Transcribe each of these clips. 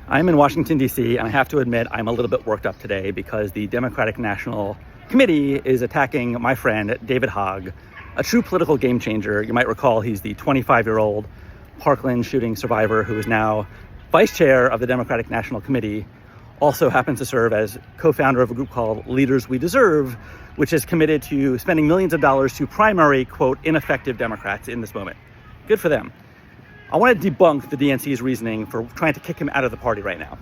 I'm in Washington, D.C., and I have to admit I'm a little bit worked up today because the Democratic National Committee is attacking my friend, David Hogg, a true political game changer. You might recall he's the 25-year-old Parkland shooting survivor who is now vice chair of the Democratic National Committee, also happens to serve as co-founder of a group called Leaders We Deserve, which is committed to spending millions of dollars to primary, quote, ineffective Democrats in this moment. Good for them. I want to debunk the DNC's reasoning for trying to kick him out of the party right now.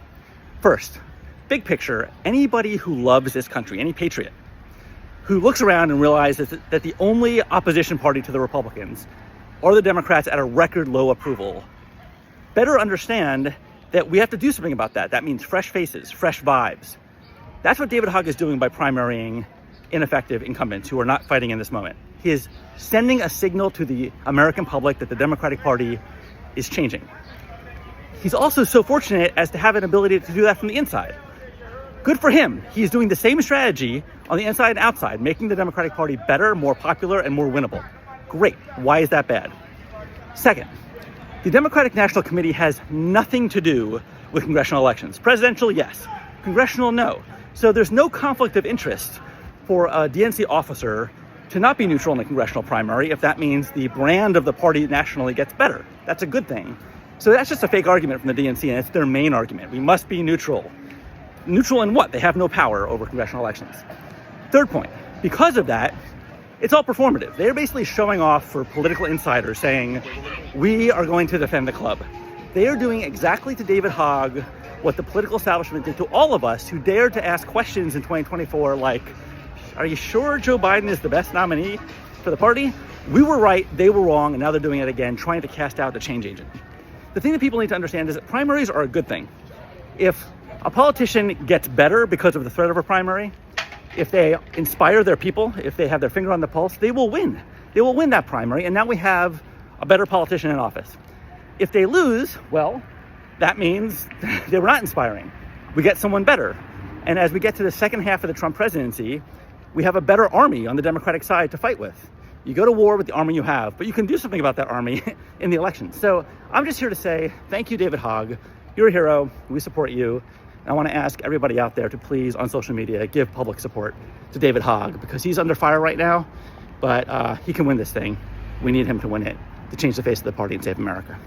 First, big picture, anybody who loves this country, any patriot, who looks around and realizes that the only opposition party to the Republicans are the Democrats at a record low approval, better understand that we have to do something about that. That means fresh faces, fresh vibes. That's what David Hogg is doing by primarying ineffective incumbents who are not fighting in this moment. He is sending a signal to the American public that the Democratic Party is changing. He's also so fortunate as to have an ability to do that from the inside. Good for him. He's doing the same strategy on the inside and outside, making the Democratic Party better, more popular, and more winnable. Great. Why is that bad? Second, the Democratic National Committee has nothing to do with congressional elections. Presidential, yes. Congressional, no. So there's no conflict of interest for a DNC officer to not be neutral in the congressional primary if that means the brand of the party nationally gets better. That's a good thing. So that's just a fake argument from the DNC, and it's their main argument. We must be neutral. Neutral in what? They have no power over congressional elections. Third point, because of that, it's all performative. They're basically showing off for political insiders saying, we are going to defend the club. They are doing exactly to David Hogg what the political establishment did to all of us who dared to ask questions in 2024 like, are you sure Joe Biden is the best nominee for the party? We were right, they were wrong, and now they're doing it again, trying to cast out the change agent. The thing that people need to understand is that primaries are a good thing. If a politician gets better because of the threat of a primary, if they inspire their people, if they have their finger on the pulse, they will win. They will win that primary, and now we have a better politician in office. If they lose, well, that means they were not inspiring. We get someone better. And as we get to the second half of the Trump presidency, we have a better army on the Democratic side to fight with. You go to war with the army you have, but you can do something about that army in the elections. So I'm just here to say, thank you, David Hogg. You're a hero. We support you. And I want to ask everybody out there to please, on social media, give public support to David Hogg because he's under fire right now, but he can win this thing. We need him to win it, to change the face of the party and save America.